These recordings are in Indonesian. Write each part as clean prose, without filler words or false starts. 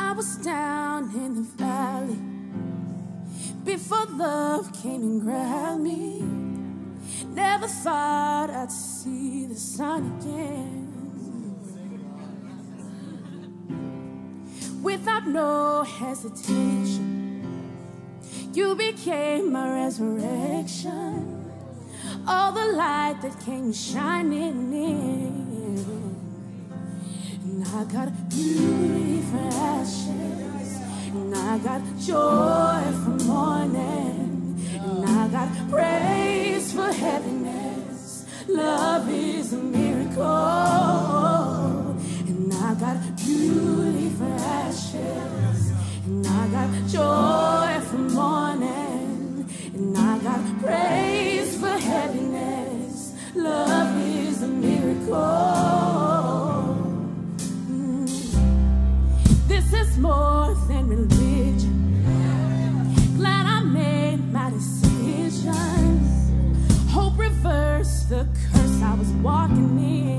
I was down in the valley before love came and grabbed me. Never thought I'd see the sun again. Without no hesitation, you became my resurrection. All the light that came shining in. And I got beauty for ashes, and I got joy for mourning, and I got praise for heaviness. Love is a miracle. And I got beauty for ashes, and I got joy for mourning, and I got praise for heaviness. Love is a miracle. This is more than religion. Glad I made my decision. Hope reversed the curse I was walking in.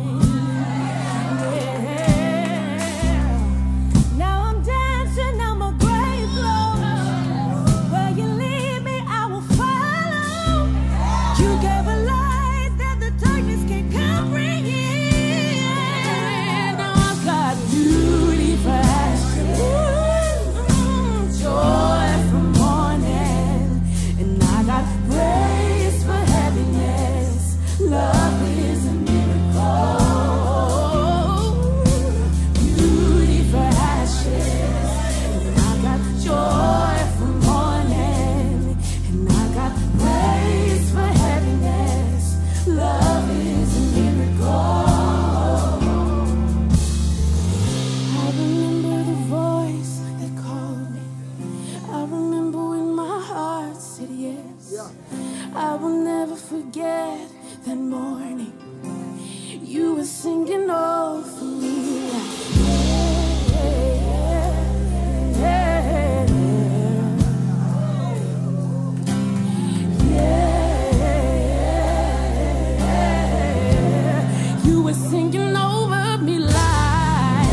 I will never forget that morning you were singing over me. You were singing over me like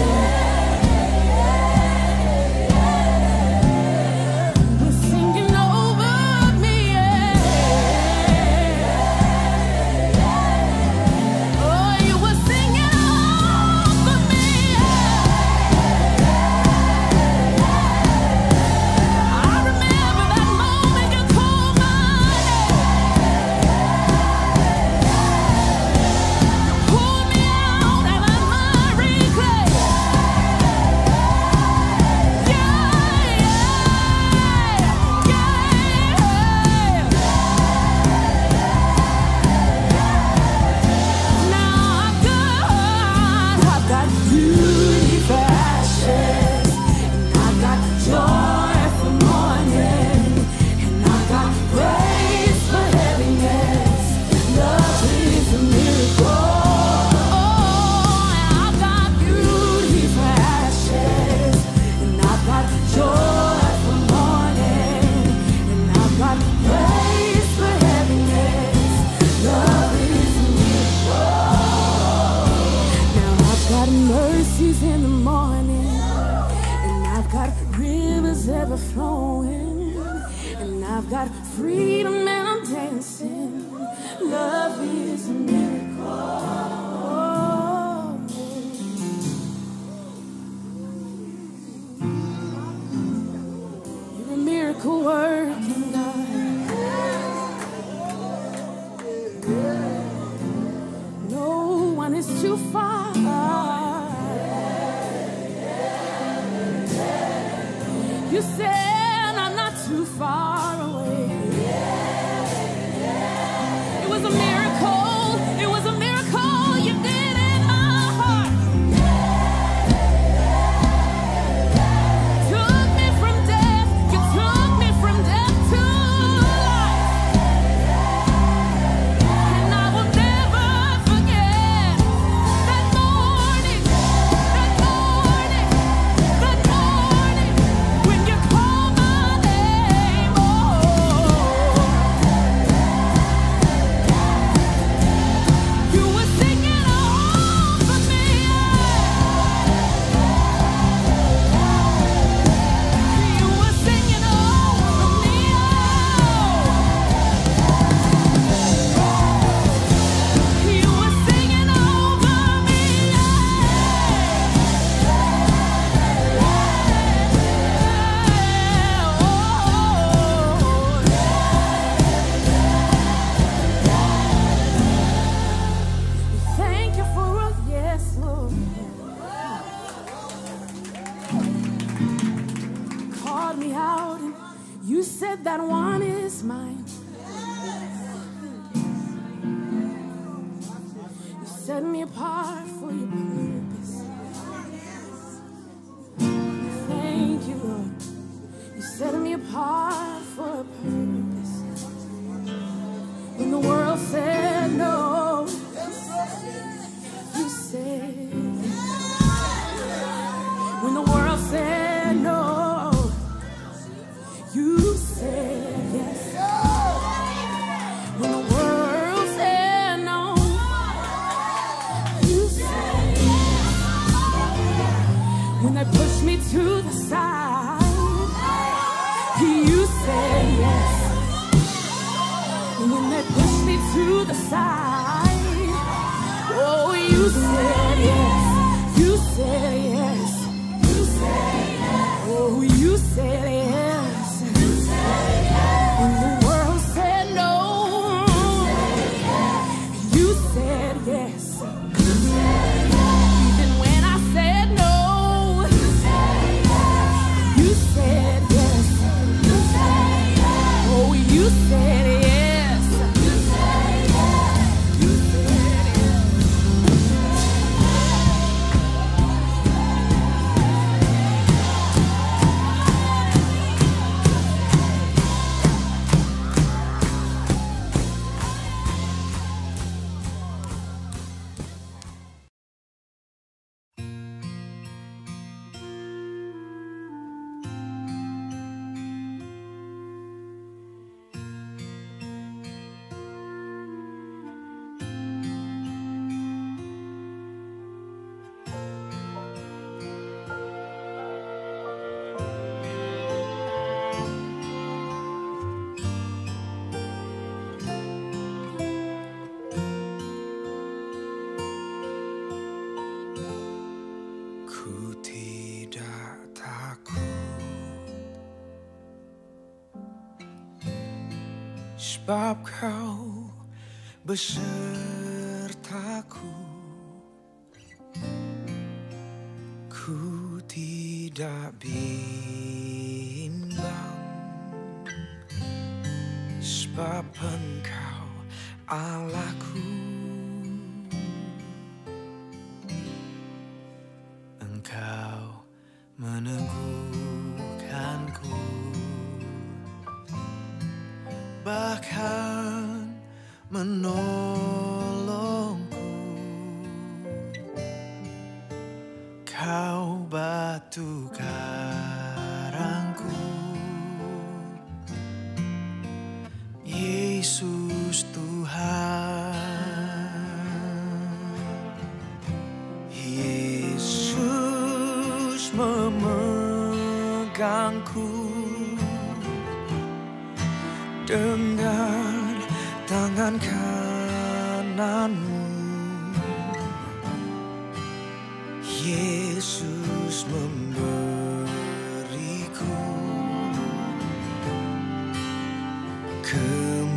we're singing over me. Oh, you were singing over me. I remember that moment you called my name. Pulled me out of my miry clay. Now I've got beauty for ashes, and I got joy for mourning, and I got praise for heaviness. Love is a miracle. Oh, I've got beauty for ashes, and I've got joy for mourning, and I've got praise for heaviness. Love is a miracle. Now I've got mercies in the morning, and I've got rivers ever flowing, and I've got freedom and I'm dancing. Love is a miracle. You're a miracle working God. No one is too far. You said I'm not too far away. It was a miracle. It was a miracle you did in my heart. Took me from death. You took me from death to life. And I will never forget that morning, that morning, that morning when you called me out and you said that one is mine. You set me apart for your purpose. Thank you, Lord. You set me apart for a purpose. When the world said no, you said yes. When the world said no, you said yes. When the world said no, you said yes. When they pushed me to the side, you said yes. When they pushed me to the side, oh, you said yes. You said yes. You said yes. Oh, you said yes. You said yes. When the world said no, you said yes. You said yes. Even when I said no, you said yes. You said yes. You said yes. Oh, you said yes. Sebab kau besertaku, ku tidak bimbang. Sebab Engkau Allahku, Engkau meneguhkanku, bahkan menolongku. Kau batu karangku, Yesus Tuhan. Yesus memegangku dengan tangan kananmu. Yesus memberiku kemenangan.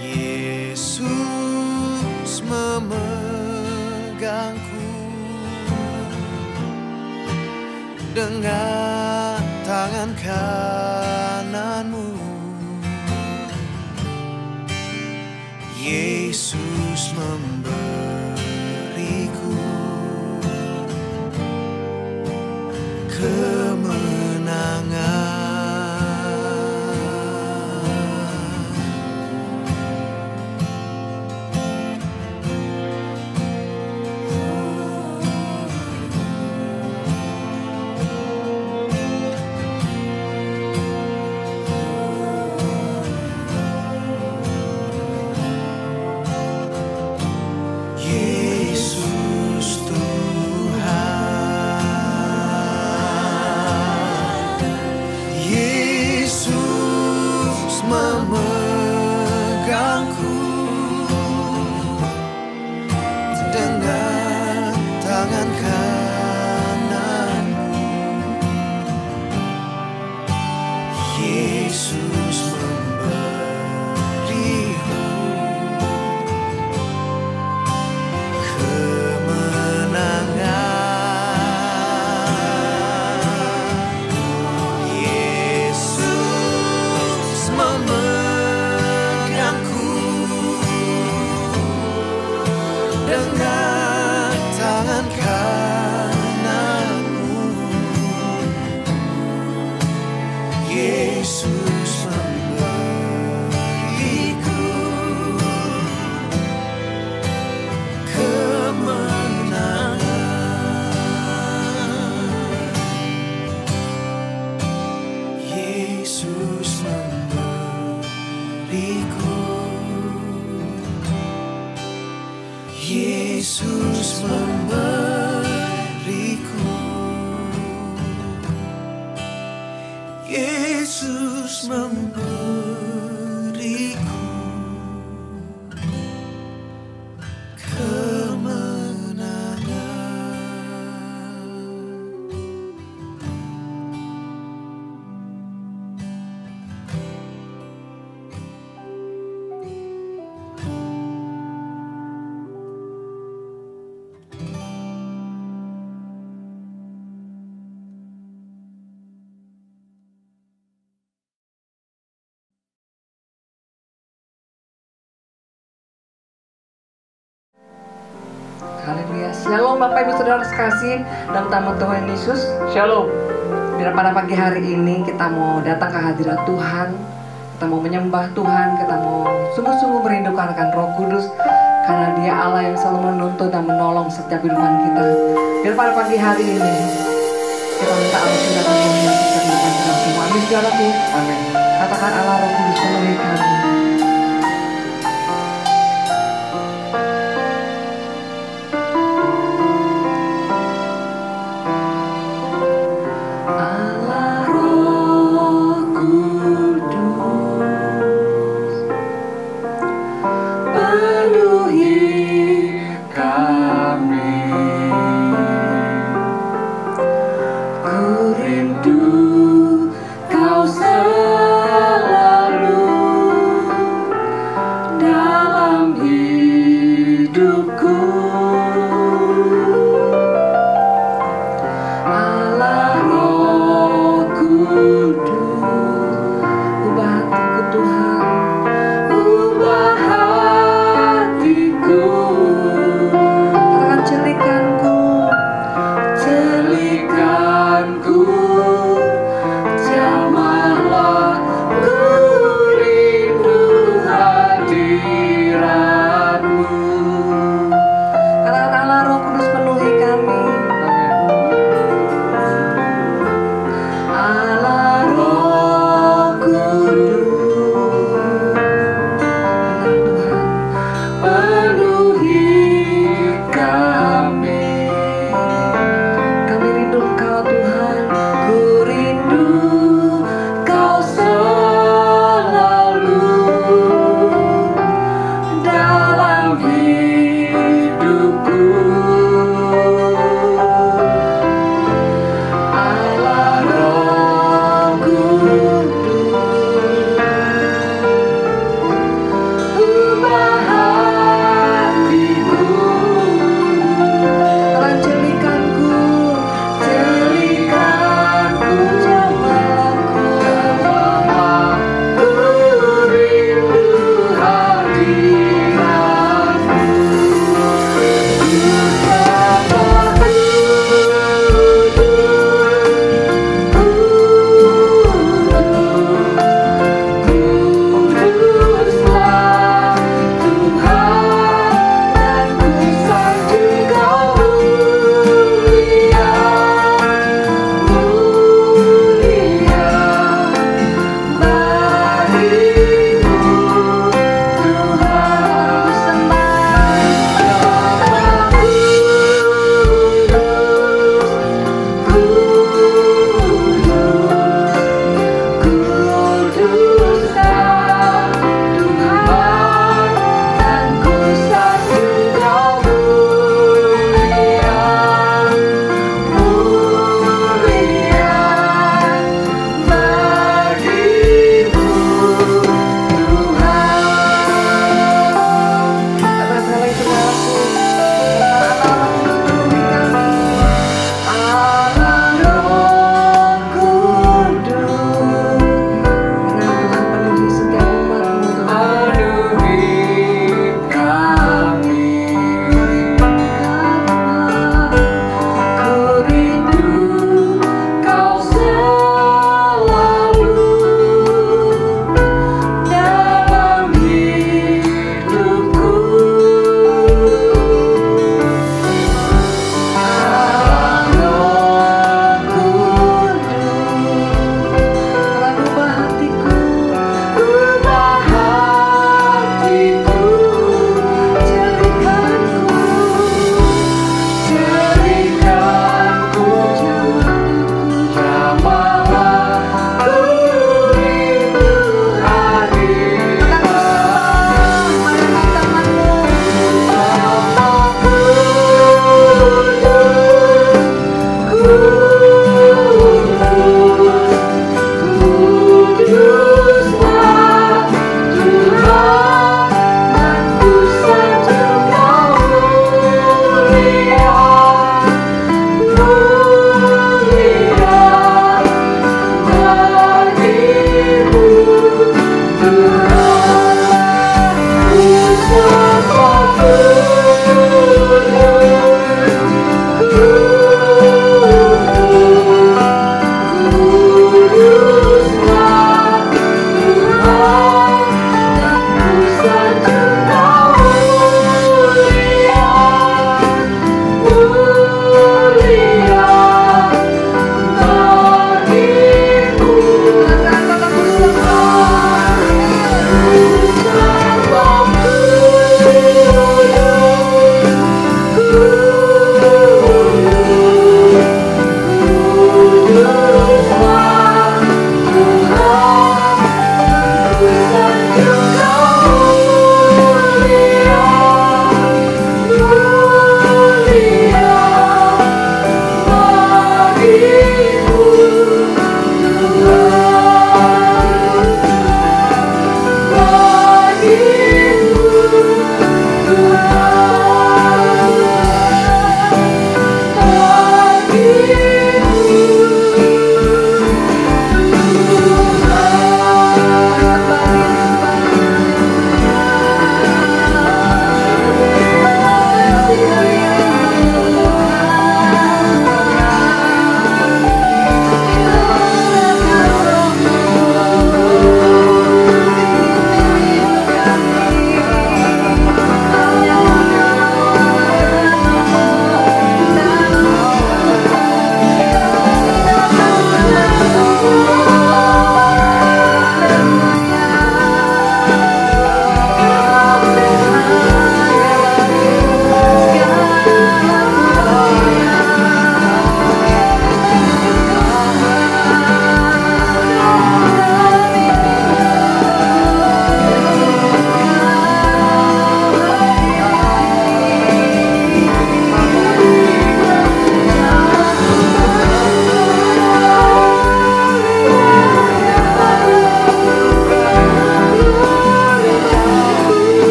Yesus memegangku dengan tangan kananmu. Yesus memberiku kemenangan. Yesus Tuhan. Kemenangan tangan kananmu, Yesus memberiku kemenangan. Yesus memberiku, Yesus memberiku, Yesus memberiku Haleluya. Shalom Bapak Ibu Saudara sekasih dalam nama Tuhan Yesus. Shalom. Biar pada pagi hari ini kita mau datang ke hadirat Tuhan, kita mau menyembah Tuhan, kita mau sungguh-sungguh merindukan akan Roh Kudus, karena Dia Allah yang selalu menuntun dan menolong setiap kehidupan kita. Biar pada pagi hari ini kita minta Allah sudah menyertai setiap kehidupan kita semua. Amin saudaraku. Amin. Katakan Allah Roh Kudus memenuhi kami. Kau selalu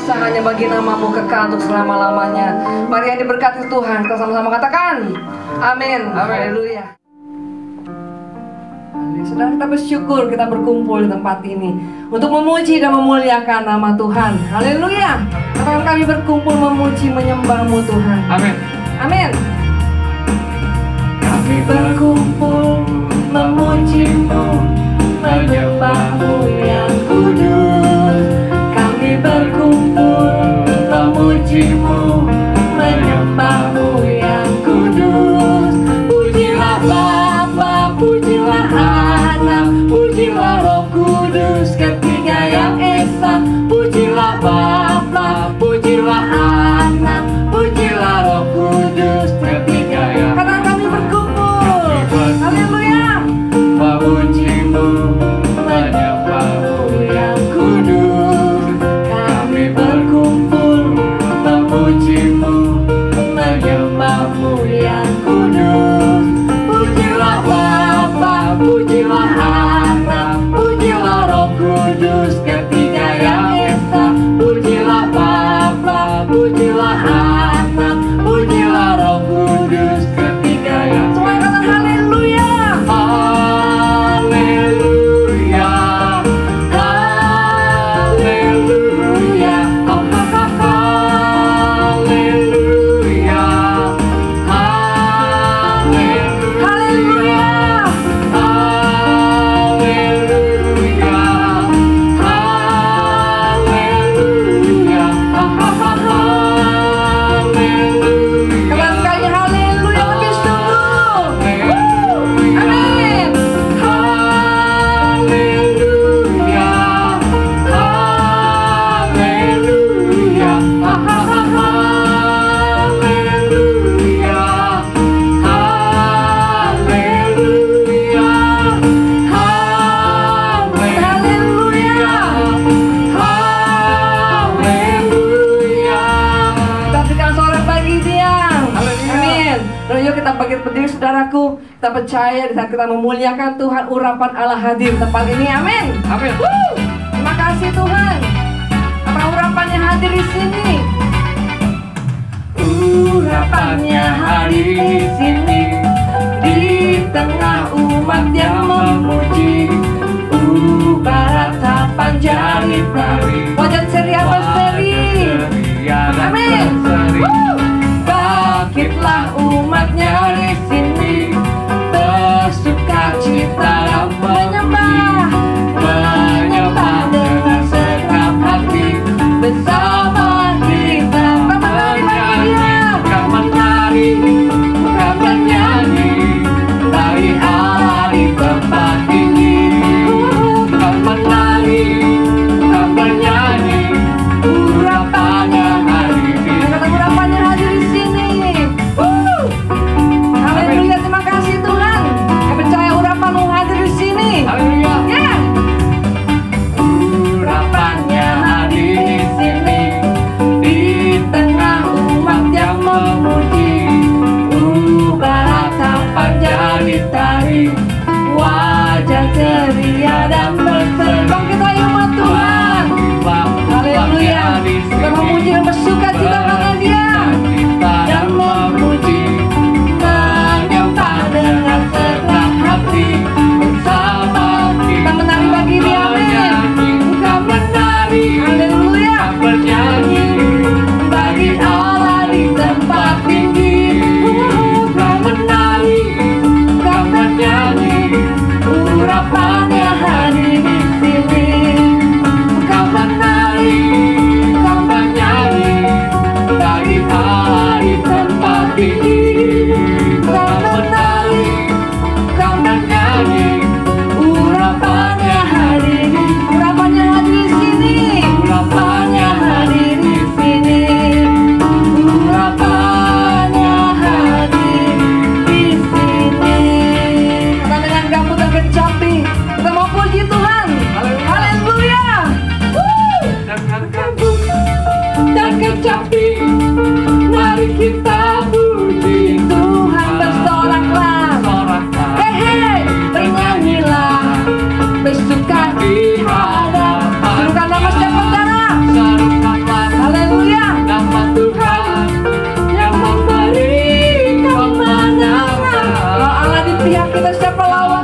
kuasa hanya bagi namamu kekal untuk selama-lamanya. Mari yang diberkati Tuhan, kita sama-sama katakan amin. Haleluya. Saudara, kita bersyukur kita berkumpul di tempat ini untuk memuji dan memuliakan nama Tuhan. Haleluya. Katakan kami berkumpul memuji menyembah-Mu Tuhan. Amin. Amin. Kami Berkumpul memuji-Mu, menyembah-Mu yang kudus. Kami berkumpul memuji-Mu, menyembah-Mu yang kudus. Pujilah Bapa, pujilah Anak, pujilah Roh Kudus, ketiga yang esa. Pujilah Bapa, pujilah Anak, pujilah Roh Kudus, ketiga yang. Karena kami berkumpul. Haleluya. memuji-Mu, menyembah-Mu Yang kudus, kami berkumpul memuji-Mu, menyembah-Mu yang kudus. Pujilah Bapa, pujilah Anak, pujilah Roh Kudus, ketiga yang esa. Pujilah Bapa, pujilah Anak, pujilah Roh Kudus, ketiga yang. Semua kata haleluya. Haleluya, Haleluya. Oh, ha, ha, ha. haleluya, Haleluya. haleluya, haleluya, haleluya. Katakan sekali haleluya lebih sungguh. Amin. Haleluya, haleluya, haleluya, haleluya, haleluya. Kita berikan sorak bagi Dia. Amin. Dan yuk kita bangkit berdiri saudaraku. Kita percaya di saat kita memuliakan Tuhan, urapan Allah hadir di tempat ini. Amin. Amin. Terima kasih Tuhan. Apa urapannya hadir di sini? Urapannya hadir di sini, di tengah umat yang memuji. Baratapan jari tari, wajah ceria berseri. Amin. Bangkitlah umatnya di sini, bersuka cita dan menyembah, menyembah dengan segenap hati bersama kita. Kau menari, kau menyanyi, dari Allah di tempat ini. Kau menari, kau menyanyi, urapannya hadir di Kata urapannya hadir di sini. Haleluya, terima kasih Tuhan. Saya percaya urapanmu hadir di sini. Haleluya. Ya. Urapannya hadir di sini, Di tengah umat yang memuji, baratapan jadi tari, wajah ceria dan berseri. Bangkit ayo umat Tuhan. Haleluya. Kita memuji dan bersuka cita karena Dia. dan memuji, Menyembah dengan segenap hati bersama kita menari bagi Dia. Amin. kau menari, Haleluya. kau bernyanyi, Bagi Allah di tempat tinggi, kau menari, kau bernyanyi, urapannya hadir di sini.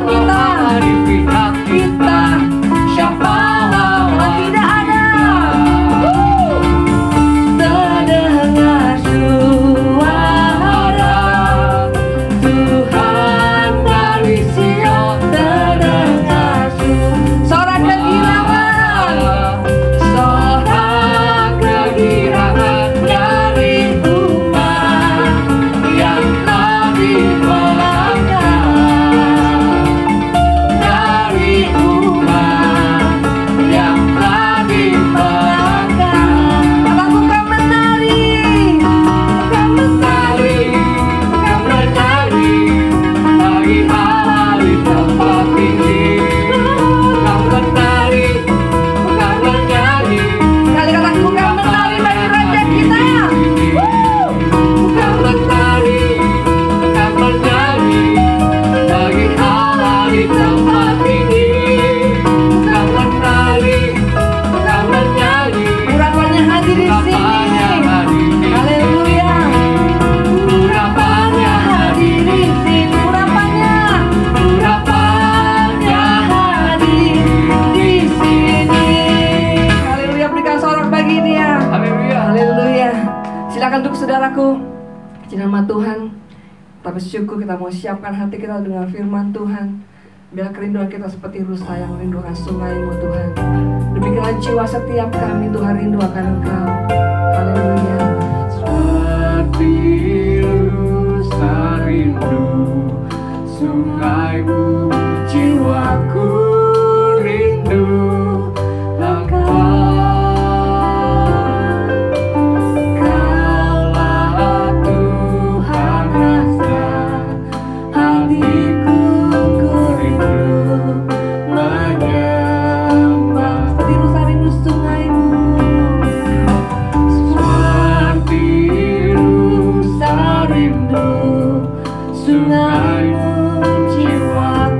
kita. di pihak kita, siapa lawan Tidak ada. Terdengar suara Tuhan dari Sion, terdengar Sorak kegirangan. sorak kegirangan dari umat yang telah dimenangkan, dari umat yang telah dimenangkan. Kataku kan menari. Bukan menari, bukan menari bagi Allah di tempat ini. Bukan menari, bukan menyanyi Kali kataku kan menari bagi Raja kita. bukan menari, bukan menyanyi bagi Allah di tempat ini. Bukan menari, bukan menyanyi Urapannya hadir di Urapannya sini. hadir di Haleluya. Urapannya hadir di sini. Urapannya. Urapannya hadir di sini. Haleluya, berikan sorak bagi dia. Haleluya. Haleluya. Silakan duduk saudaraku. Di nama Tuhan. Tapi syukur kita mau siapkan hati kita dengan firman Tuhan. Biar kerinduan kita seperti rusa yang merindukan sungai-Mu Tuhan. Demikianlah jiwa setiap kami Tuhan rindu akan Engkau. Haleluya. Seperti rusa rindu sungaimu, jiwaku rindu Engkau. Kaulah Tuhan rasa hatiku, ku rindu menyembah. Seperti rusa rindu sungai-Mu. Seperti rusa rindu sungaimu, jiwaku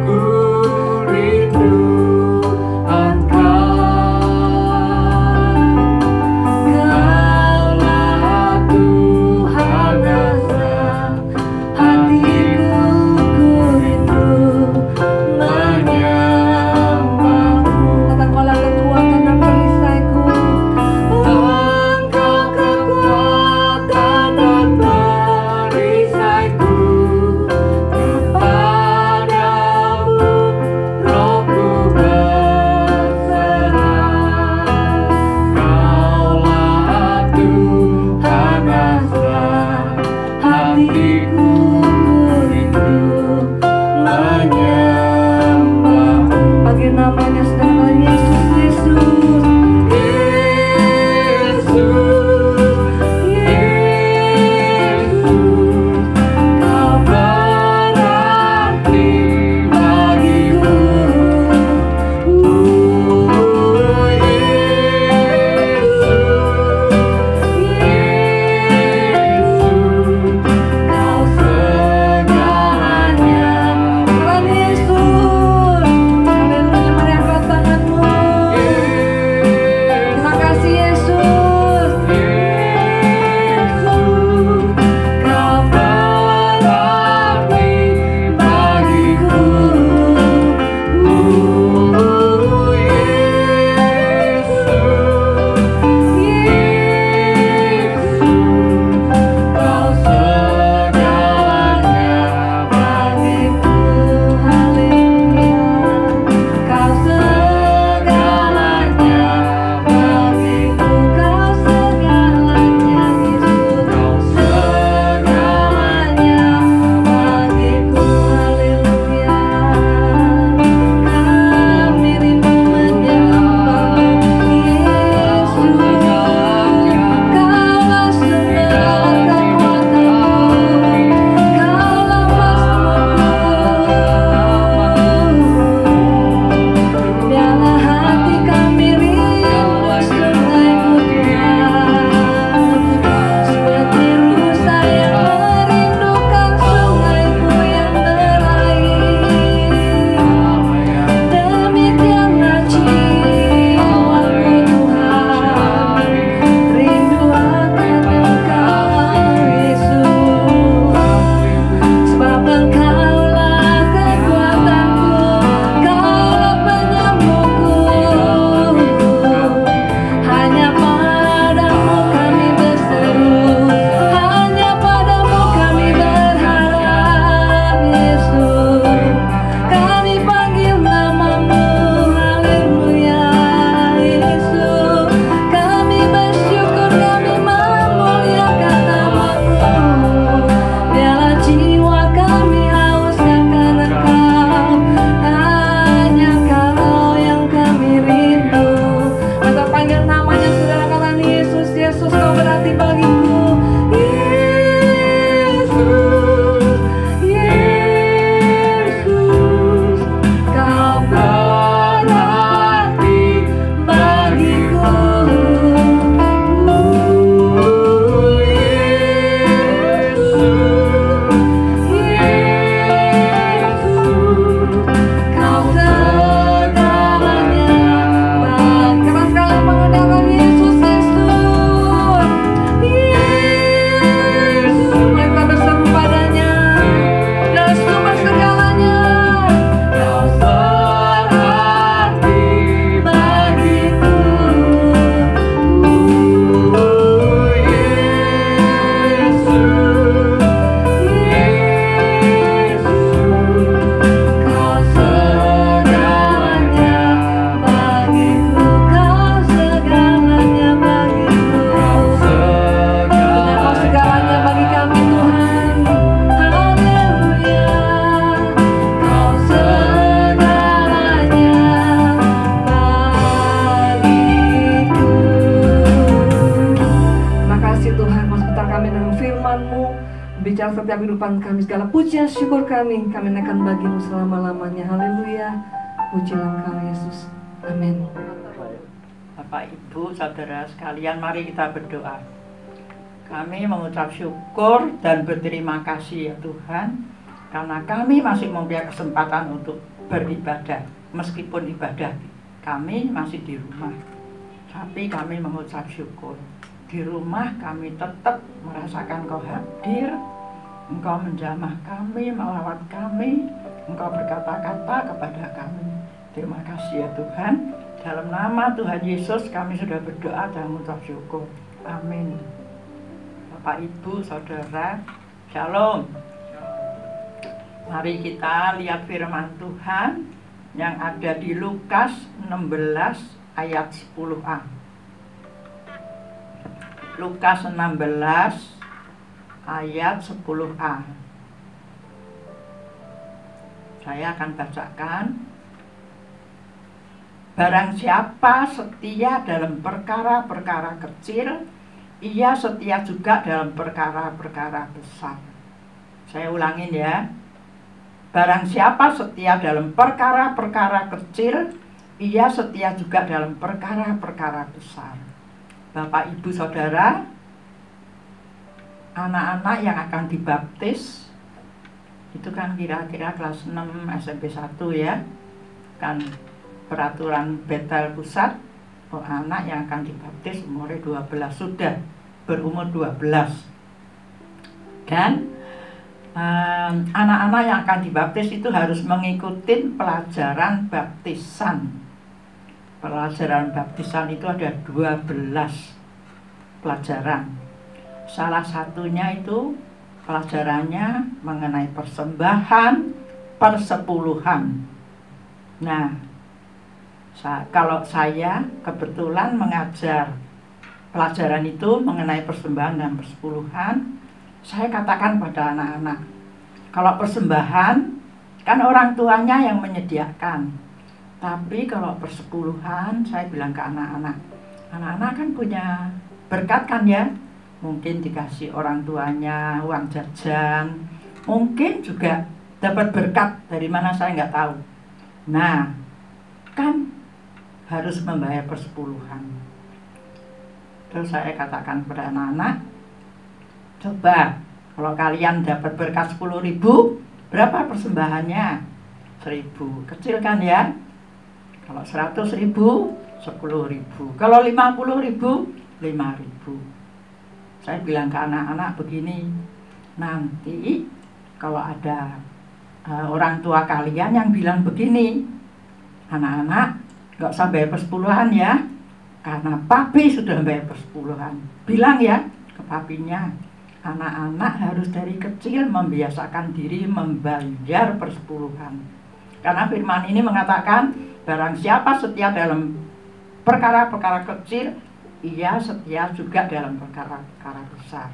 dalam setiap kehidupan kami. Segala pujian syukur kami naikkan bagimu selama-lamanya. Haleluya. Pujilah Engkau Yesus. Amin. Bapak, Ibu, Saudara sekalian, mari kita berdoa. Kami mengucap syukur dan berterima kasih ya Tuhan, karena kami masih mempunyai kesempatan untuk beribadah. Meskipun ibadah kami masih di rumah, tapi kami mengucap syukur. Di rumah kami tetap merasakan Engkau hadir, Engkau menjamah kami, melawat kami, Engkau berkata-kata kepada kami. Terima kasih ya Tuhan. Dalam nama Tuhan Yesus kami sudah berdoa dan mengucap syukur. Amin. Bapak, Ibu, Saudara, Shalom. Mari kita lihat firman Tuhan yang ada di Lukas 16 ayat 10a. Lukas 16 ayat 10a. Saya akan bacakan. Barang siapa setia dalam perkara-perkara kecil, ia setia juga dalam perkara-perkara besar. Saya ulangin ya. Barang siapa setia dalam perkara-perkara kecil, ia setia juga dalam perkara-perkara besar. Bapak, Ibu, Saudara, anak-anak yang akan dibaptis, itu kan kira-kira kelas 6 SMP 1 ya. Kan peraturan Betel Pusat, anak yang akan dibaptis umurnya 12, sudah berumur 12. Dan anak-anak yang akan dibaptis itu harus mengikuti pelajaran baptisan. Pelajaran baptisan itu ada 12 pelajaran. Salah satunya itu pelajarannya mengenai persembahan, persepuluhan. Nah, kalau saya kebetulan mengajar pelajaran itu mengenai persembahan dan persepuluhan, saya katakan pada anak-anak, kalau persembahan kan orang tuanya yang menyediakan, tapi kalau persepuluhan saya bilang ke anak-anak, anak-anak kan punya berkat kan ya, mungkin dikasih orang tuanya uang jajan, mungkin juga dapat berkat dari mana saya nggak tahu. Nah, kan harus membayar persepuluhan. Terus saya katakan kepada anak-anak, coba kalau kalian dapat berkat 10.000, berapa persembahannya? 1.000. Kecil kan ya? Kalau 100.000, 10.000. Kalau 50.000, 5.000. Saya bilang ke anak-anak begini, nanti kalau ada orang tua kalian yang bilang begini, anak-anak nggak usah bayar persepuluhan ya, karena papi sudah bayar persepuluhan. Bilang ya ke papinya, anak-anak harus dari kecil membiasakan diri membayar persepuluhan. Karena firman ini mengatakan, barang siapa setia dalam perkara-perkara kecil, ia setia juga dalam perkara-perkara besar.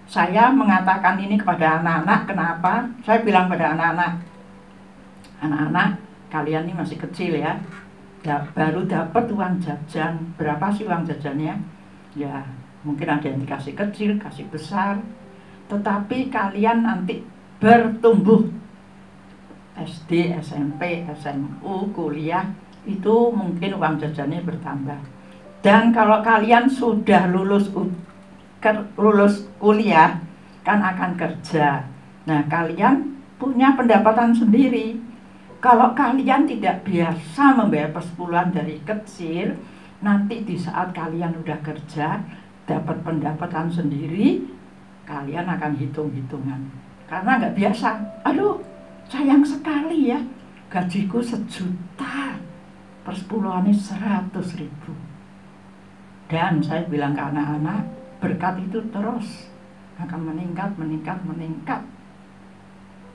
Saya mengatakan ini kepada anak-anak, kenapa? Saya bilang pada anak-anak, anak-anak, kalian ini masih kecil ya, baru dapat uang jajan. Berapa sih uang jajannya? Ya mungkin ada yang dikasih kecil, kasih besar, tetapi kalian nanti bertumbuh, SD, SMP, SMU, kuliah, itu mungkin uang jajannya bertambah. Dan kalau kalian sudah lulus kuliah, kan akan kerja. Nah, kalian punya pendapatan sendiri. Kalau kalian tidak biasa membayar persepuluhan dari kecil, nanti di saat kalian udah kerja, dapat pendapatan sendiri, kalian akan hitung-hitungan. Karena nggak biasa. Aduh, sayang sekali ya, gajiku 1 juta, persepuluhannya 100.000. Dan saya bilang ke anak-anak, berkat itu terus akan meningkat.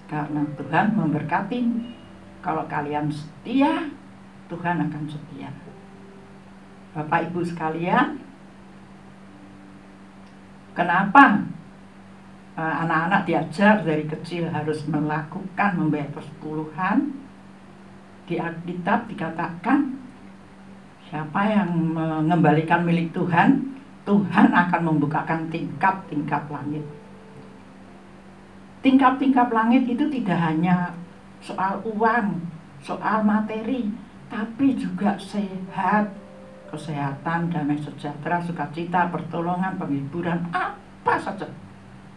Karena Tuhan memberkati. Kalau kalian setia, Tuhan akan setia. Bapak Ibu sekalian, kenapa anak-anak diajar dari kecil harus melakukan membayar persepuluhan? Di Alkitab dikatakan, siapa yang mengembalikan milik Tuhan, Tuhan akan membukakan tingkat-tingkat langit. tingkap-tingkap langit itu tidak hanya soal uang, soal materi, tapi juga sehat, kesehatan, damai sejahtera, sukacita, pertolongan, penghiburan, apa saja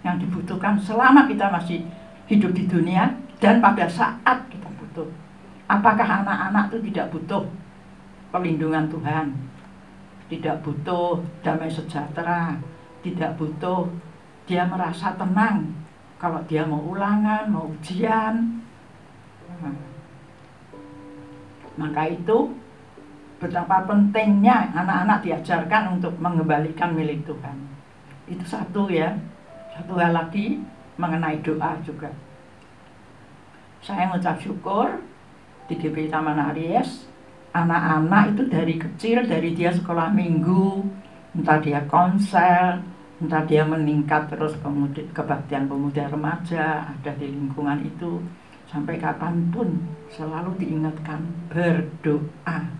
yang dibutuhkan selama kita masih hidup di dunia dan pada saat kita butuh. Apakah anak-anak itu tidak butuh perlindungan Tuhan? Tidak butuh damai sejahtera, tidak butuh dia merasa tenang kalau dia mau ulangan, mau ujian. Maka itu betapa pentingnya anak-anak diajarkan untuk mengembalikan milik Tuhan. Itu satu ya. Satu hal lagi mengenai doa juga. Saya mengucap syukur di GPI Taman Aries, anak-anak itu dari kecil, dari dia sekolah minggu, entah dia konsel, entah dia meningkat terus kebaktian pemuda remaja, ada di lingkungan itu, sampai kapanpun selalu diingatkan berdoa.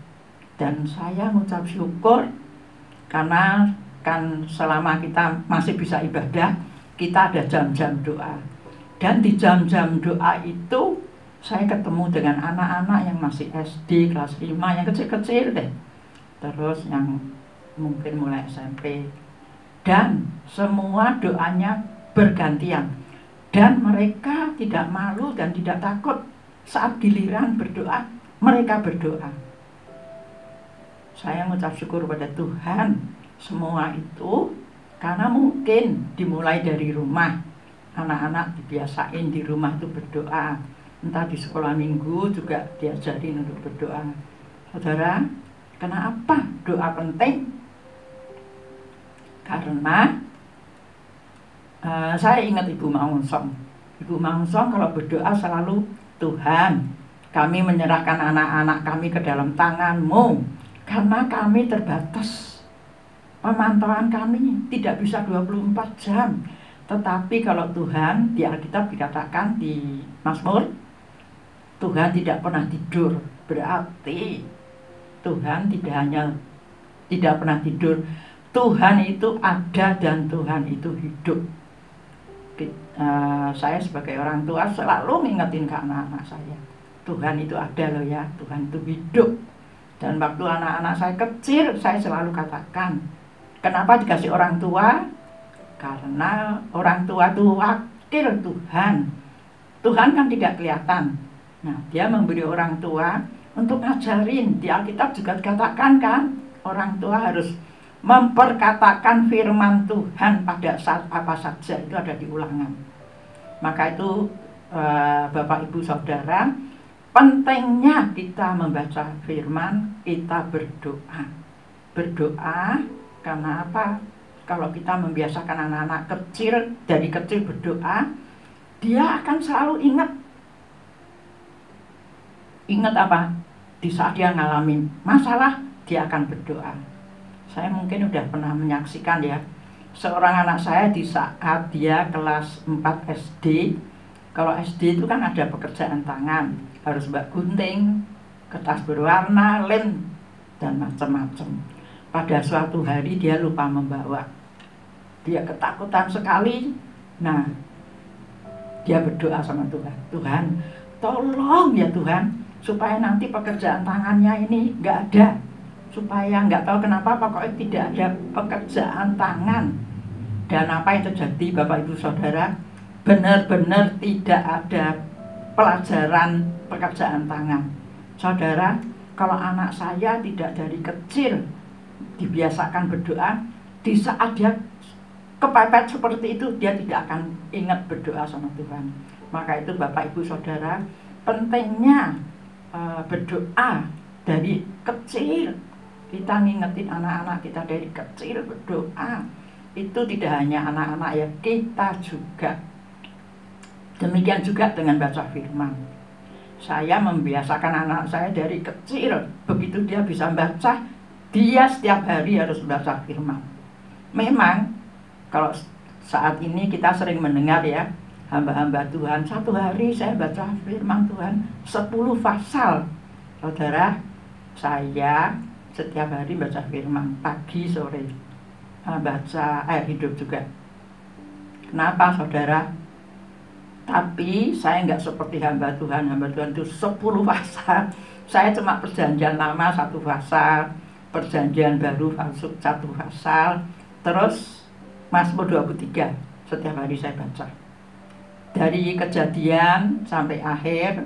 Dan saya mengucap syukur karena kan selama kita masih bisa ibadah, kita ada jam-jam doa. Dan di jam-jam doa itu saya ketemu dengan anak-anak yang masih SD kelas 5, yang kecil-kecil deh, terus yang mungkin mulai SMP, dan semua doanya bergantian. Dan mereka tidak malu dan tidak takut saat giliran berdoa, mereka berdoa. Saya mengucap syukur pada Tuhan semua itu karena mungkin dimulai dari rumah. Anak-anak dibiasain di rumah itu berdoa. Entah di sekolah minggu juga diajarin untuk berdoa. Saudara, kenapa doa penting? Karena saya ingat Ibu Maungsong. Ibu Maungsong kalau berdoa selalu, Tuhan, kami menyerahkan anak-anak kami ke dalam tangan-Mu, karena kami terbatas. Pemantauan kami tidak bisa 24 jam. Tetapi kalau Tuhan, di Alkitab dikatakan di Mazmur, Tuhan tidak pernah tidur. Berarti Tuhan tidak pernah tidur. Tuhan itu ada dan Tuhan itu hidup. Saya sebagai orang tua selalu ngingetin ke anak-anak saya, Tuhan itu ada loh ya, Tuhan itu hidup. Dan waktu anak-anak saya kecil, saya selalu katakan, kenapa dikasih orang tua? Karena orang tua itu wakil Tuhan. Tuhan kan tidak kelihatan. Nah, dia memberi orang tua untuk ngajarin. Di Alkitab juga dikatakan kan, orang tua harus memperkatakan firman Tuhan pada saat apa saja, itu ada di Ulangan. Maka itu Bapak Ibu Saudara, pentingnya kita membaca firman, kita berdoa. Berdoa karena apa? Kalau kita membiasakan anak-anak kecil, dari kecil berdoa, dia akan selalu ingat. Ingat apa? Di saat dia ngalamin masalah, dia akan berdoa. Saya mungkin udah pernah menyaksikan ya, seorang anak saya di saat dia kelas 4 SD. Kalau SD itu kan ada pekerjaan tangan, harus bak gunting, kertas berwarna, lem, dan macam-macam. Pada suatu hari dia lupa membawa. Dia ketakutan sekali. Nah, dia berdoa sama Tuhan. Tuhan, tolong ya Tuhan, supaya nanti pekerjaan tangannya ini nggak ada. Supaya nggak tahu kenapa pokoknya tidak ada pekerjaan tangan. Dan apa yang terjadi Bapak Ibu Saudara, benar-benar tidak ada pelajaran pekerjaan tangan. Saudara, kalau anak saya tidak dari kecil dibiasakan berdoa, di saat dia kepepet seperti itu, dia tidak akan ingat berdoa sama Tuhan. Maka itu Bapak Ibu Saudara, pentingnya berdoa dari kecil. Kita ngingetin anak-anak kita dari kecil berdoa. Itu tidak hanya anak-anak ya, kita juga. Demikian juga dengan baca firman. Saya membiasakan anak saya dari kecil. Begitu dia bisa baca, dia setiap hari harus baca firman. Memang kalau saat ini kita sering mendengar ya, hamba-hamba Tuhan, satu hari saya baca firman Tuhan 10 pasal. Saudara, saya setiap hari baca firman, pagi sore baca air hidup juga. Kenapa saudara? Tapi saya nggak seperti hamba Tuhan. Hamba Tuhan itu 10 pasal. Saya cuma perjanjian lama 1 pasal, perjanjian baru 1 pasal, terus Mazmur 23 setiap hari saya baca. Dari Kejadian sampai akhir,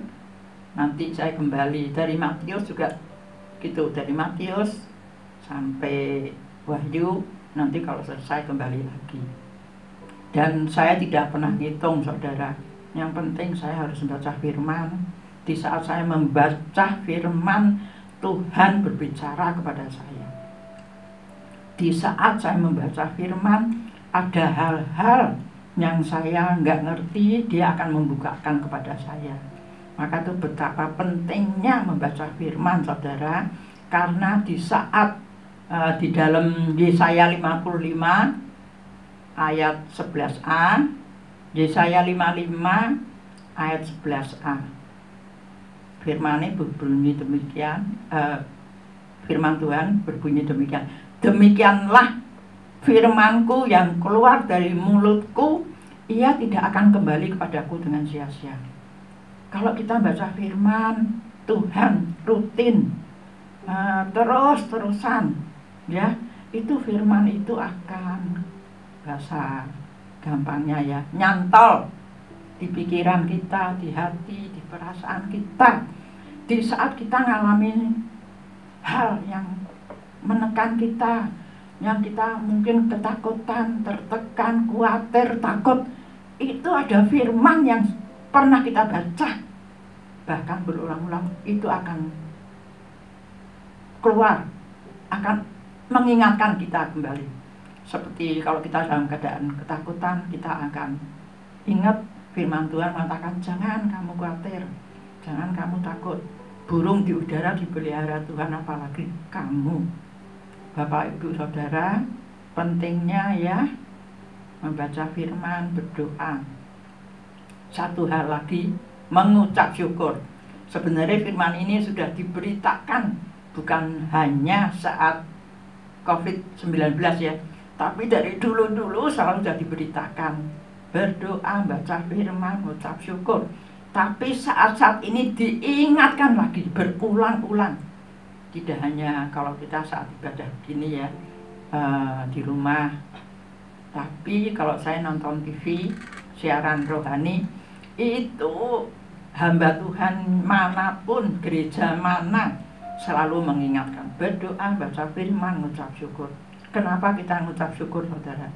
nanti saya kembali. Dari Matius juga gitu, dari Matius sampai Wahyu, nanti kalau selesai kembali lagi. Dan saya tidak pernah ngitung, saudara. Yang penting saya harus membaca firman. Di saat saya membaca firman, Tuhan berbicara kepada saya. Di saat saya membaca firman, ada hal-hal yang saya nggak ngerti, dia akan membukakan kepada saya. Maka itu betapa pentingnya membaca firman, saudara. Karena di saat di dalam Yesaya 55 ayat 11a, Yesaya 55 ayat 11a, firman-Nya berbunyi demikian, firman Tuhan berbunyi demikian, demikianlah firman-Ku yang keluar dari mulutku, ia tidak akan kembali kepadaku dengan sia-sia. Kalau kita baca firman Tuhan rutin, terus-terusan, ya, itu firman itu akan, bahasa gampangnya ya, nyantol di pikiran kita, di hati, di perasaan kita. Di saat kita ngalamin hal yang menekan kita, yang kita mungkin ketakutan, tertekan, khawatir, takut, itu ada firman yang pernah kita baca, bahkan berulang-ulang, itu akan keluar, akan mengingatkan kita kembali. Seperti kalau kita dalam keadaan ketakutan, kita akan ingat firman Tuhan mengatakan, jangan kamu khawatir, jangan kamu takut. Burung di udara dipelihara Tuhan, apalagi kamu. Bapak, Ibu, Saudara, pentingnya ya membaca firman, berdoa. Satu hal lagi, mengucap syukur. Sebenarnya firman ini sudah diberitakan bukan hanya saat COVID-19 ya, tapi dari dulu-dulu selalu sudah diberitakan. Berdoa, baca firman, mengucap syukur. Tapi saat-saat ini diingatkan lagi, berulang-ulang. Tidak hanya kalau kita saat ibadah begini ya, di rumah. Tapi kalau saya nonton TV, siaran rohani, itu hamba Tuhan manapun, gereja mana, selalu mengingatkan. Berdoa, baca firman, mengucap syukur. Kenapa kita mengucap syukur, saudara?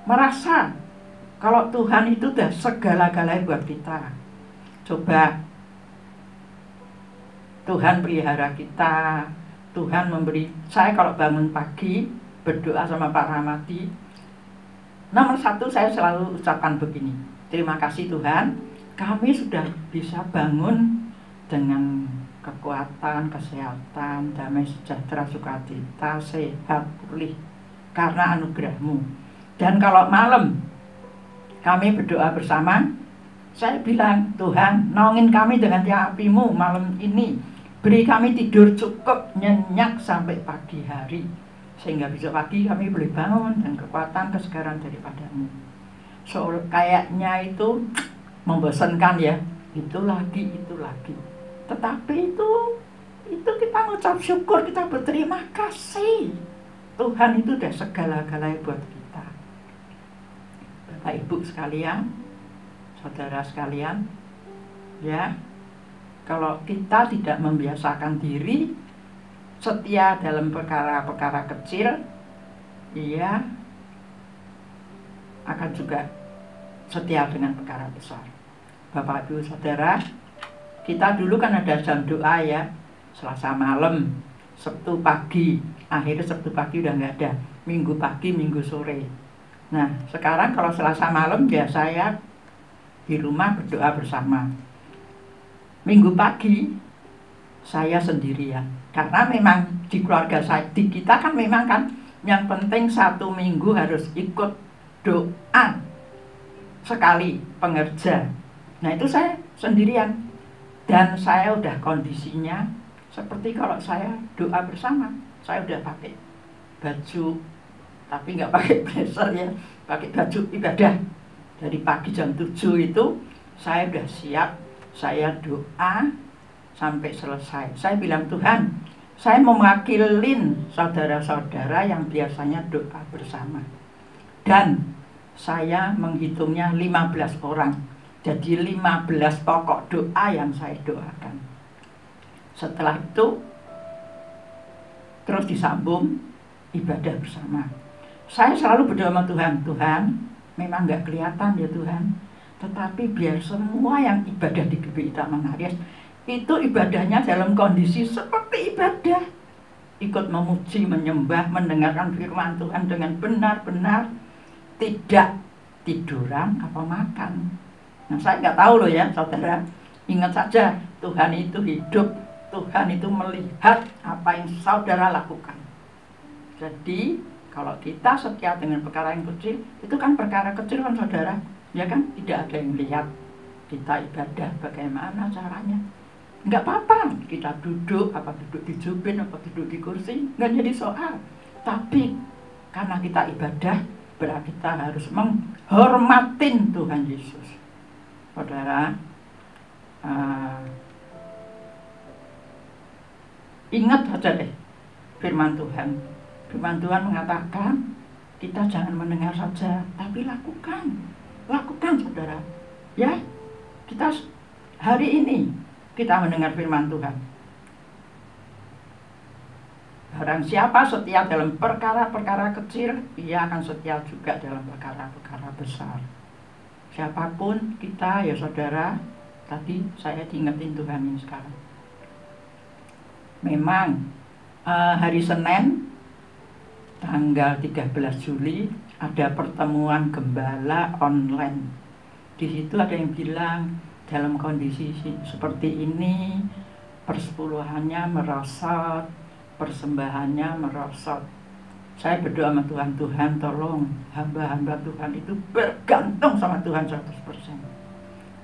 Merasa kalau Tuhan itu udah segala-galanya buat kita. Coba, Tuhan pelihara kita, Tuhan memberi. Saya kalau bangun pagi berdoa sama Pak Rahmadi, nomor 1 saya selalu ucapkan begini, terima kasih Tuhan, kami sudah bisa bangun dengan kekuatan, kesehatan, damai sejahtera, sukacita, sehat, pulih karena anugerah-Mu. Dan kalau malam kami berdoa bersama, saya bilang, Tuhan, naungin kami dengan tiang api-Mu malam ini. Beri kami tidur cukup, nyenyak sampai pagi hari. Sehingga besok pagi kami boleh bangun dan kekuatan, kesegaran daripada-Mu. So, kayaknya itu membosankan ya. Itu lagi. Tetapi itu kita mengucap syukur, kita berterima kasih. Tuhan itu udah segala-galanya buat kita. Bapak Ibu sekalian, saudara sekalian, ya, kalau kita tidak membiasakan diri setia dalam perkara-perkara kecil, ia akan juga setia dengan perkara besar. Bapak Ibu Saudara, kita dulu kan ada jam doa ya, Selasa malam, Sabtu pagi, akhirnya Sabtu pagi udah nggak ada, Minggu pagi, Minggu sore. Nah, sekarang kalau Selasa malam ya saya di rumah berdoa bersama. Minggu pagi saya sendirian. Karena memang di keluarga saya, di kita kan memang kan yang penting 1 minggu harus ikut doa sekali pengerja. Nah, itu saya sendirian. Dan saya udah kondisinya seperti kalau saya doa bersama, saya udah pakai baju, tapi nggak pakai blazer ya, pakai baju ibadah. Dari pagi jam 7 itu saya udah siap, saya doa sampai selesai. Saya bilang, Tuhan, saya mau mewakilin saudara-saudara yang biasanya doa bersama. Dan saya menghitungnya 15 orang. Jadi 15 pokok doa yang saya doakan. Setelah itu terus disambung ibadah bersama. Saya selalu berdoa sama Tuhan, Tuhan, memang nggak kelihatan ya Tuhan, tetapi biar semua yang ibadah di GBI Taman Aries itu ibadahnya dalam kondisi seperti ibadah, ikut memuji, menyembah, mendengarkan firman Tuhan dengan benar-benar, tidak tiduran apa makan. Nah, saya nggak tahu loh ya saudara, ingat saja Tuhan itu hidup, Tuhan itu melihat apa yang saudara lakukan. Jadi kalau kita setia dengan perkara yang kecil, itu kan perkara kecil kan saudara, ya kan, tidak ada yang lihat kita ibadah bagaimana caranya. Enggak apa-apa, kita duduk, apa duduk di jubin, apa duduk di kursi, enggak jadi soal. Tapi karena kita ibadah, berarti kita harus menghormatin Tuhan Yesus. Saudara, ingat saja deh firman Tuhan. Firman Tuhan mengatakan, kita jangan mendengar saja, tapi lakukan. Lakukan saudara. Ya, kita hari ini kita mendengar firman Tuhan. Barang siapa setia dalam perkara-perkara kecil, ia akan setia juga dalam perkara-perkara besar. Siapapun kita ya saudara, tadi saya diingetin Tuhan ini sekarang. Memang hari Senin tanggal 13 Juli ada pertemuan gembala online. Di situ ada yang bilang dalam kondisi seperti ini persepuluhannya merosot, persembahannya merosot. Saya berdoa sama Tuhan, Tuhan tolong hamba-hamba Tuhan itu bergantung sama Tuhan 100%.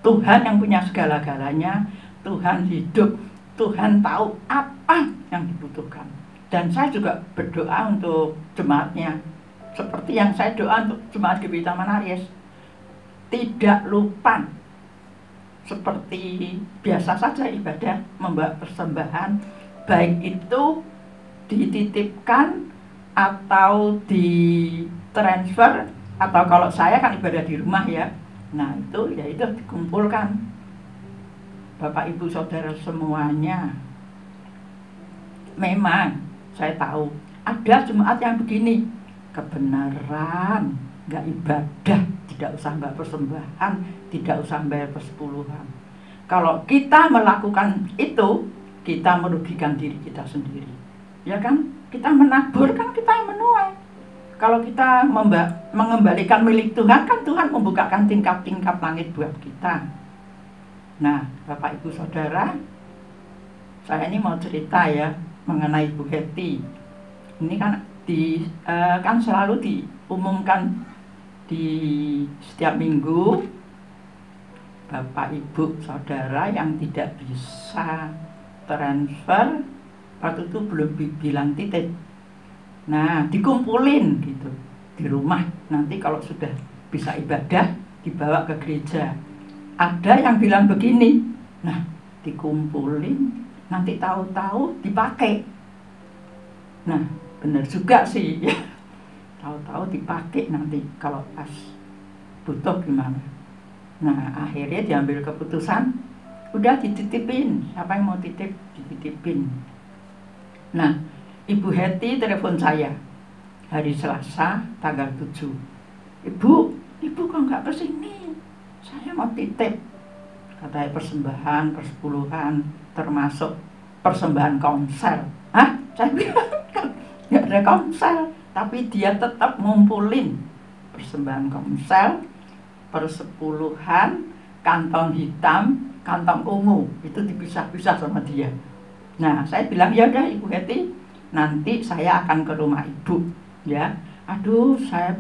Tuhan yang punya segala-galanya, Tuhan hidup, Tuhan tahu apa yang dibutuhkan. Dan saya juga berdoa untuk jemaatnya, seperti yang saya doa untuk jemaat GBI Taman Aries. Tidak lupa, seperti biasa saja ibadah, membawa persembahan, baik itu dititipkan atau ditransfer, atau kalau saya kan ibadah di rumah ya. Nah itu ya itu dikumpulkan. Bapak Ibu Saudara semuanya, memang saya tahu ada jemaat yang begini, kebenaran, nggak ibadah, tidak usah bayar persembahan, tidak usah bayar persepuluhan. Kalau kita melakukan itu, kita merugikan diri kita sendiri, ya kan? Kita menabur kan kita yang menuai. Kalau kita mengembalikan milik Tuhan, kan Tuhan membukakan tingkap-tingkap langit buat kita. Nah, Bapak Ibu Saudara, saya ini mau cerita ya mengenai Bu Hetty. Ini kan kan selalu diumumkan di setiap minggu, Bapak Ibu Saudara yang tidak bisa transfer waktu itu belum bilang titip. Nah, dikumpulin gitu di rumah. Nanti kalau sudah bisa ibadah dibawa ke gereja. Ada yang bilang begini, nah dikumpulin, nanti tahu-tahu dipakai. Nah, benar juga sih ya. Tahu-tahu dipakai nanti kalau pas butuh gimana. Nah, akhirnya diambil keputusan, udah dititipin. Siapa yang mau titip, dititipin. Nah, Ibu Hetty telepon saya hari Selasa tanggal 7. Ibu kok nggak kesini? Saya mau titip. Katanya persembahan, persepuluhan, termasuk persembahan konser. Hah? Saya bilang kan nggak ada konser, tapi dia tetap ngumpulin persembahan konser, persepuluhan, kantong hitam, kantong ungu, itu dipisah-pisah sama dia. Nah, saya bilang ya udah Ibu Hetty, nanti saya akan ke rumah Ibu, ya. Aduh, saya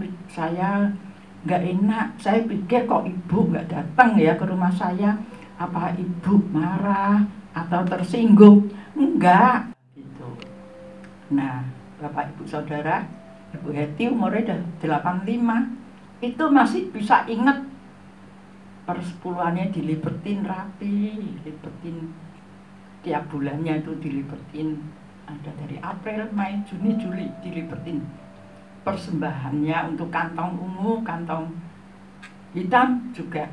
nggak enak. Saya pikir kok Ibu nggak datang ya ke rumah saya. Apa Ibu marah atau tersinggung? Enggak, gitu. Nah, Bapak Ibu Saudara, Ibu Hetty umurnya udah 85. Itu masih bisa ingat persepuluhannya dilipetin rapi, lipetin tiap bulannya itu dilipetin, ada dari April, Mei, Juni, Juli dilipetin persembahannya untuk kantong ungu, kantong hitam juga,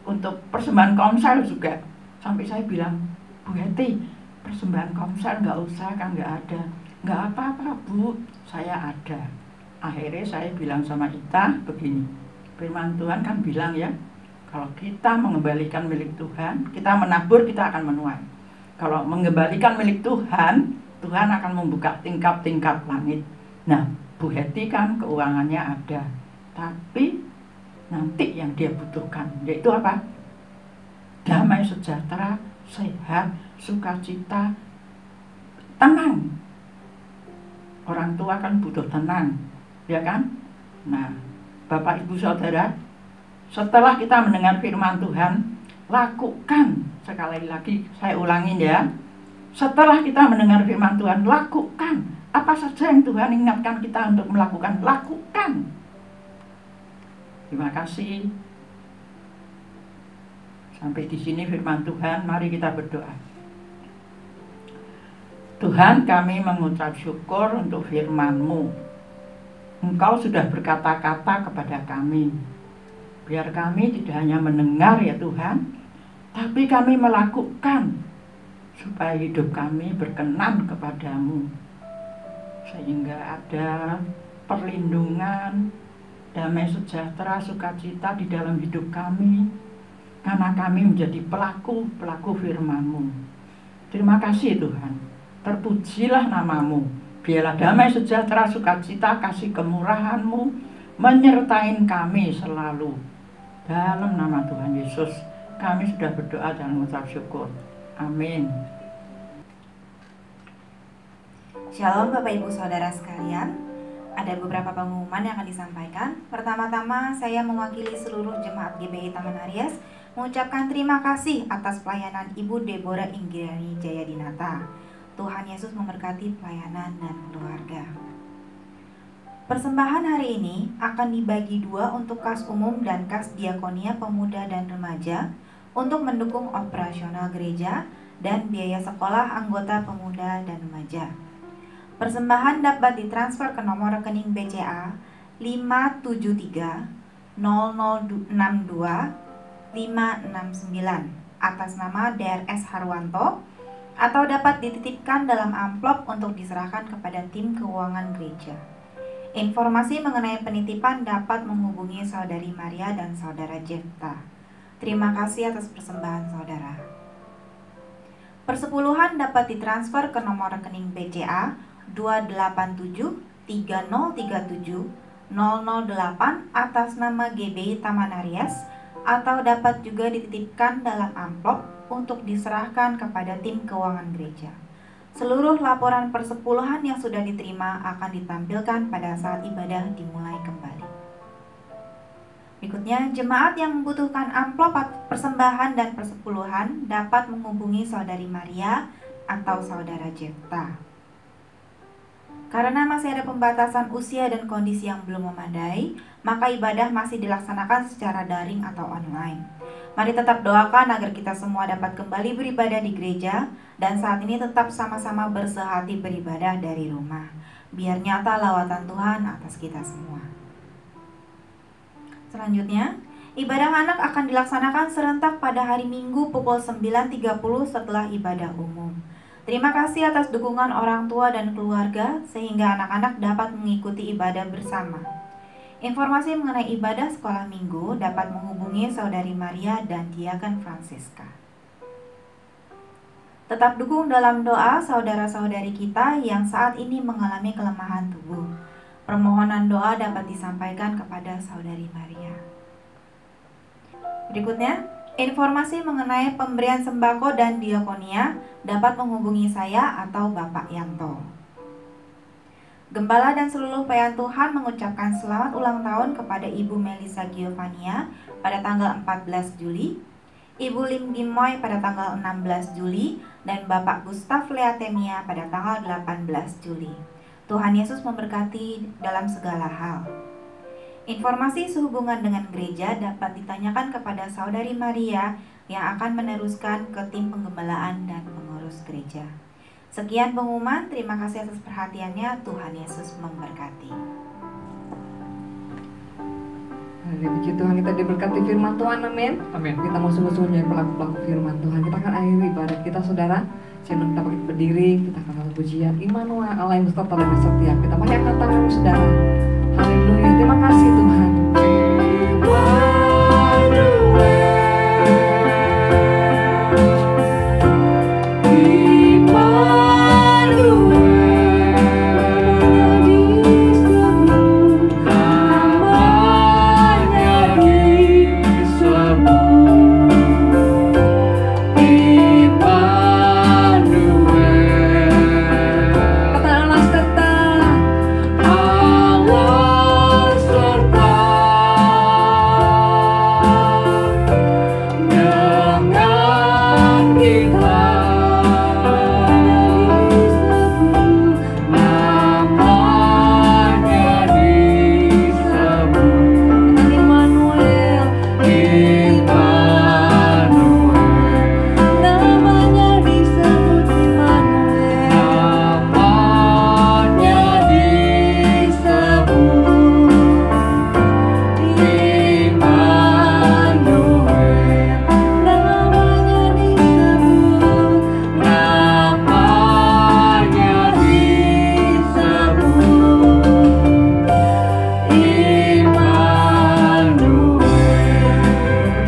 untuk persembahan komsel juga. Sampai saya bilang, Bu Heti, persembahan komsel nggak usah kan, nggak ada. Nggak apa-apa Bu, saya ada. Akhirnya saya bilang sama Ita begini, firman Tuhan kan bilang ya, kalau kita mengembalikan milik Tuhan, kita menabur, kita akan menuai. Kalau mengembalikan milik Tuhan, Tuhan akan membuka tingkap-tingkap langit. Nah, Bu Heti kan keuangannya ada, tapi nanti yang dia butuhkan yaitu apa? Damai sejahtera, sehat, sukacita, tenang. Orang tua kan butuh tenang, ya kan? Nah, Bapak Ibu Saudara, setelah kita mendengar firman Tuhan, lakukan. Sekali lagi saya ulangin ya, setelah kita mendengar firman Tuhan, lakukan. Apa saja yang Tuhan ingatkan kita untuk melakukan, lakukan. Terima kasih. Sampai di sini firman Tuhan, mari kita berdoa. Tuhan, kami mengucap syukur untuk firman-Mu. Engkau sudah berkata-kata kepada kami. Biar kami tidak hanya mendengar ya Tuhan, tapi kami melakukan supaya hidup kami berkenan kepadamu. Sehingga ada perlindungan, damai sejahtera, sukacita di dalam hidup kami, karena kami menjadi pelaku firman-Mu. Terima kasih Tuhan, terpujilah nama-Mu. Biarlah damai sejahtera, sukacita, kasih kemurahan-Mu menyertai kami selalu. Dalam nama Tuhan Yesus, kami sudah berdoa dan mengucap syukur. Amin. Shalom Bapak Ibu Saudara sekalian, ada beberapa pengumuman yang akan disampaikan. Pertama-tama saya mewakili seluruh jemaat GBI Taman Aries mengucapkan terima kasih atas pelayanan Ibu Deborah Inggirani Jayadinata. Tuhan Yesus memberkati pelayanan dan keluarga. Persembahan hari ini akan dibagi dua untuk kas umum dan kas diakonia pemuda dan remaja untuk mendukung operasional gereja dan biaya sekolah anggota pemuda dan remaja. Persembahan dapat ditransfer ke nomor rekening BCA 573 0062 569 atas nama DRS Harwanto, atau dapat dititipkan dalam amplop untuk diserahkan kepada tim keuangan gereja. Informasi mengenai penitipan dapat menghubungi Saudari Maria dan Saudara Jefta. Terima kasih atas persembahan saudara. Persepuluhan dapat ditransfer ke nomor rekening BCA 287 3037 008 atas nama GBI Taman Aries, atau dapat juga dititipkan dalam amplop untuk diserahkan kepada tim keuangan gereja. Seluruh laporan persepuluhan yang sudah diterima akan ditampilkan pada saat ibadah dimulai kembali. Berikutnya, jemaat yang membutuhkan amplop persembahan dan persepuluhan dapat menghubungi Saudari Maria atau Saudara Jefta. Karena masih ada pembatasan usia dan kondisi yang belum memadai, maka ibadah masih dilaksanakan secara daring atau online. Mari tetap doakan agar kita semua dapat kembali beribadah di gereja, dan saat ini tetap sama-sama bersehati beribadah dari rumah. Biar nyata lawatan Tuhan atas kita semua. Selanjutnya, ibadah anak akan dilaksanakan serentak pada hari Minggu pukul 9.30 setelah ibadah umum. Terima kasih atas dukungan orang tua dan keluarga sehingga anak-anak dapat mengikuti ibadah bersama. Informasi mengenai ibadah sekolah minggu dapat menghubungi Saudari Maria dan Diaken Francisca. Tetap dukung dalam doa saudara-saudari kita yang saat ini mengalami kelemahan tubuh. Permohonan doa dapat disampaikan kepada Saudari Maria. Berikutnya, informasi mengenai pemberian sembako dan diakonia dapat menghubungi saya atau Bapak Yanto. Gembala dan seluruh pelayan Tuhan mengucapkan selamat ulang tahun kepada Ibu Melissa Giovania pada tanggal 14 Juli, Ibu Lim Dimoy pada tanggal 16 Juli, dan Bapak Gustaf Leatemia pada tanggal 18 Juli. Tuhan Yesus memberkati dalam segala hal. Informasi sehubungan dengan gereja dapat ditanyakan kepada Saudari Maria yang akan meneruskan ke tim penggembalaan dan pengurus gereja. Sekian pengumuman, terima kasih atas perhatiannya. Tuhan Yesus memberkati. Hari puji Tuhan, kita diberkati firman Tuhan, amin. Amin. Kita mau sungguh-sungguh menjadi pelaku-pelaku firman Tuhan. Kita akan akhiri ibadat kita, saudara. Sebelum kita berdiri, kita akan lakukan pujian Immanuel, Allah yang beserta dan setia. Kita mari angkat tangan, saudara. Haleluya, terima kasih Tuhan. Katakanlah serta Immanuel, namanya disebut Immanuel. Namanya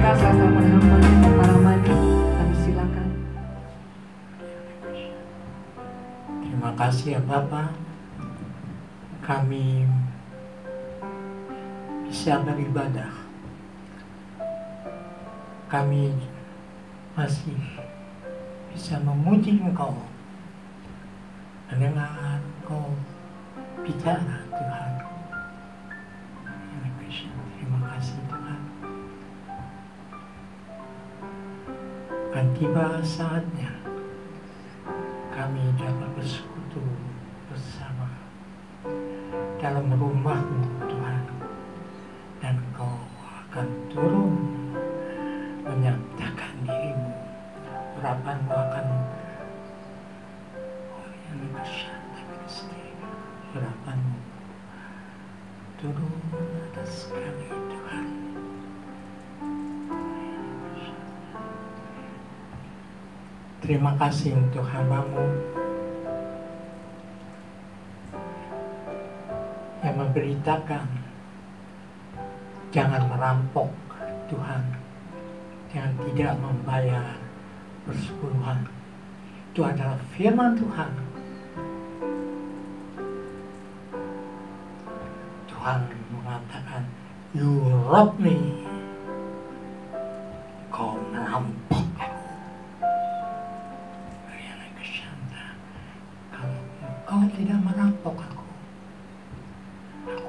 Kasih sama hamba para mandi, kami silakan. Terima kasih ya Bapak, kami bisa beribadah. Kami masih bisa memuji Engkau, mendengar Engkau bicara Tuhan. Terima kasih Tuhan. Akan tiba saatnya kami dapat bersekutu bersama dalam rumah-Mu Tuhan, dan Engkau akan turun menyatakan diri-Mu, urapan-Mu akan urapan-Mu turun atas kami Tuhan. Terima kasih untuk hamba-Mu yang memberitakan jangan merampok Tuhan, yang tidak membayar persepuluhan. Itu adalah firman Tuhan. Tuhan mengatakan, you rob me, kau merampok aku. Kalau kau tidak merampok aku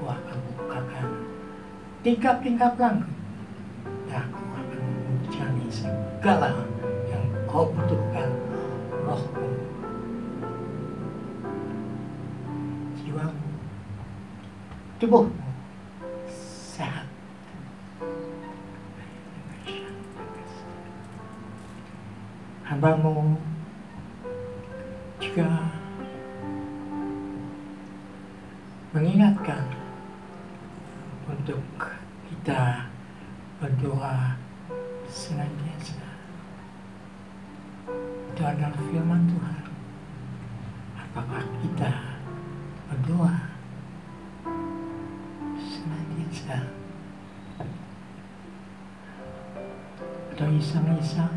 akan bukakan tingkap-tingkap langit, dan aku akan mencari segala yang kau butuhkan, rohmu, jiwamu, tubuhmu sehat. Hamba-Mu juga mengingatkan untuk kita berdoa senantiasa. Itu adalah firman Tuhan. Apakah kita berdoa senantiasa atau iseng-iseng?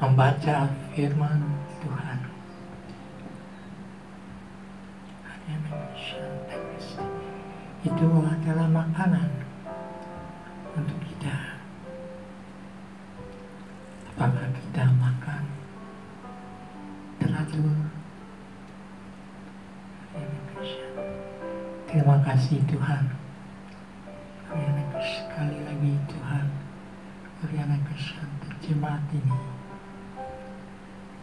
Membaca firman Tuhan itu adalah makanan untuk kita. Apakah kita makan teratur? Terima kasih Tuhan. Sekali lagi Tuhan, jemaat ini,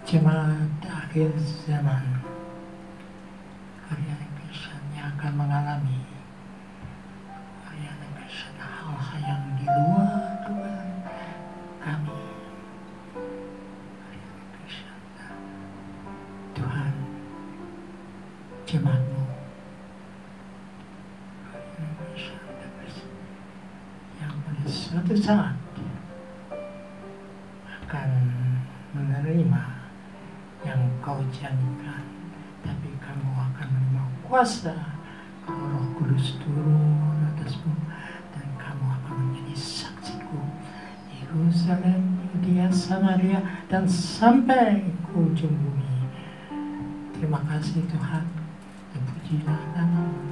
jemaat akhir zaman Ariana Krishna akan mengalami Ariana Krishna hal-hal yang di luar dugaan kami. Ariana Krishna, Tuhan, jemaat-Mu Ariana Krishna yang pada suatu saat akan menerima yang Kau janjikan, tapi kamu akan menerima kuasa kalau Roh Kudus turun atasmu, dan kamu akan menjadi saksiku di Yerusalem, Yudea, Samaria, dan sampai ke ujung bumi. Terima kasih Tuhan, dan pujilah nama-Mu.